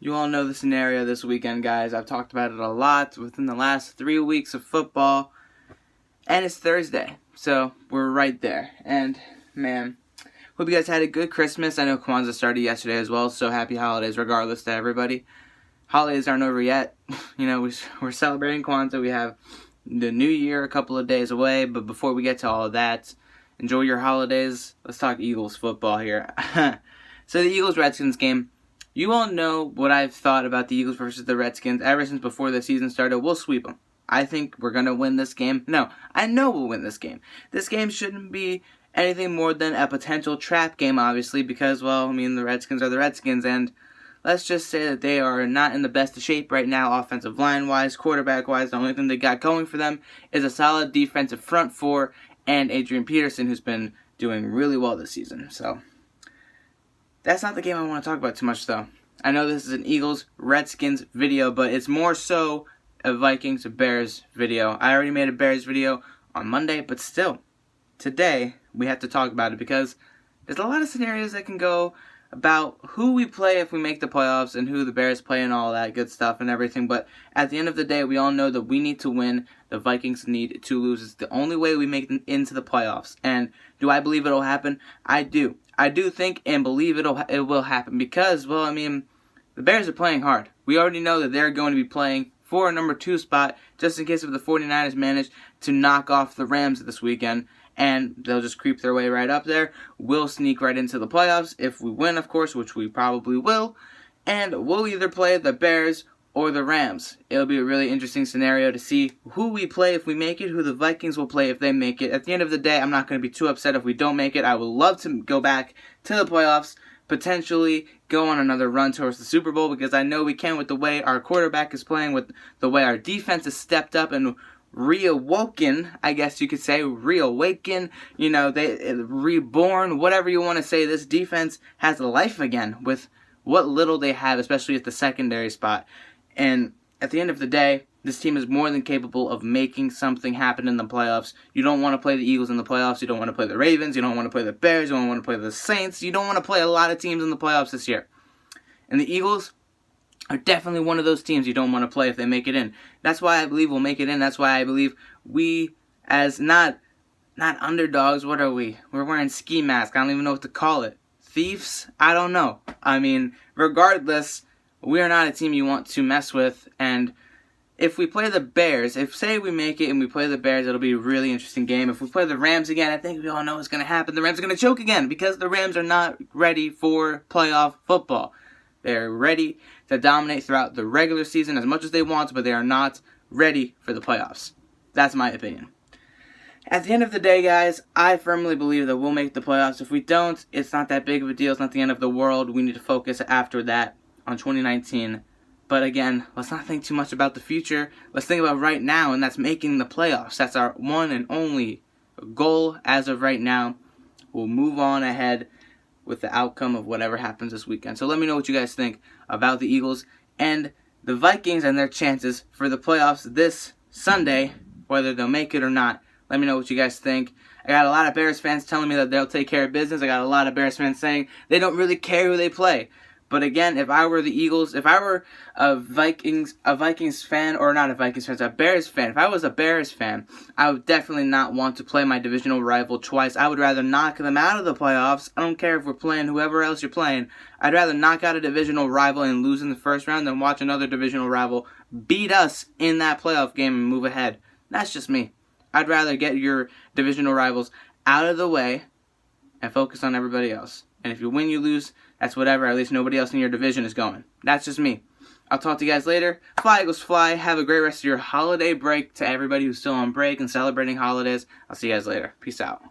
You all know the scenario this weekend, guys. I've talked about it a lot within the last 3 weeks of football. And it's Thursday, so we're right there. And, man, hope you guys had a good Christmas. I know Kwanzaa started yesterday as well, so happy holidays regardless to everybody. Holidays aren't over yet. We're celebrating Kwanzaa. We have the new year a couple of days away. But before we get to all of that, enjoy your holidays. Let's talk Eagles football here. So the Eagles-Redskins game. You all know what I've thought about the Eagles versus the Redskins ever since before the season started. We'll sweep them. I think we're going to win this game. No, I know we'll win this game. This game shouldn't be anything more than a potential trap game, obviously, because, well, I mean, the Redskins are the Redskins, and let's just say that they are not in the best of shape right now, offensive line-wise, quarterback-wise. The only thing they got going for them is a solid defensive front four and Adrian Peterson, who's been doing really well this season. So that's not the game I want to talk about too much, though. I know this is an Eagles-Redskins video, but it's more so a Vikings-Bears video. I already made a Bears video on Monday, but still, today we have to talk about it because there's a lot of scenarios that can go about who we play if we make the playoffs and who the Bears play and all that good stuff and everything. But at the end of the day, we all know that we need to win. The Vikings need to lose. It's the only way we make it into the playoffs. And do I believe it'll happen? I do. I do think and believe it will happen because, well, I mean, the Bears are playing hard. We already know that they're going to be playing for a number 2 spot just in case if the 49ers manage to knock off the Rams this weekend. And they'll just creep their way right up there. We'll sneak right into the playoffs if we win, of course, which we probably will. And we'll either play the Bears or the Rams. It'll be a really interesting scenario to see who we play if we make it, who the Vikings will play if they make it. At the end of the day, I'm not going to be too upset if we don't make it. I would love to go back to the playoffs, potentially go on another run towards the Super Bowl, because I know we can with the way our quarterback is playing, with the way our defense has stepped up and reawoken, I guess you could say, reawaken, they reborn, whatever you want to say. This defense has life again with what little they have, especially at the secondary spot. And at the end of the day, this team is more than capable of making something happen in the playoffs. You don't want to play the Eagles in the playoffs. You don't want to play the Ravens. You don't want to play the Bears. You don't want to play the Saints. You don't want to play a lot of teams in the playoffs this year. And the Eagles are definitely one of those teams you don't want to play if they make it in. That's why I believe we'll make it in. That's why I believe we, as not underdogs, what are we? We're wearing ski masks. I don't even know what to call it. Thieves? I don't know. I mean, regardless, we are not a team you want to mess with. And if we play the Bears, if say we make it and we play the Bears, it'll be a really interesting game. If we play the Rams again, I think we all know what's going to happen. The Rams are going to choke again because the Rams are not ready for playoff football. They're ready to dominate throughout the regular season as much as they want, but they are not ready for the playoffs. That's my opinion. At the end of the day, guys, I firmly believe that we'll make the playoffs. If we don't, it's not that big of a deal. It's not the end of the world. We need to focus after that on 2019. But again, let's not think too much about the future. Let's think about right now, and that's making the playoffs. That's our one and only goal as of right now. We'll move on ahead with the outcome of whatever happens this weekend. So let me know what you guys think about the Eagles and the Vikings and their chances for the playoffs this Sunday, whether they'll make it or not. Let me know what you guys think. I got a lot of Bears fans telling me that they'll take care of business. I got a lot of Bears fans saying they don't really care who they play. But again, if I were the Eagles, if I were a Vikings fan, or not a Vikings fan, a Bears fan, if I was a Bears fan, I would definitely not want to play my divisional rival twice. I would rather knock them out of the playoffs. I don't care if we're playing whoever else you're playing. I'd rather knock out a divisional rival and lose in the first round than watch another divisional rival beat us in that playoff game and move ahead. That's just me. I'd rather get your divisional rivals out of the way and focus on everybody else. And if you win, you lose, that's whatever. At least nobody else in your division is going. That's just me. I'll talk to you guys later. Fly, Eagles, fly. Have a great rest of your holiday break to everybody who's still on break and celebrating holidays. I'll see you guys later. Peace out.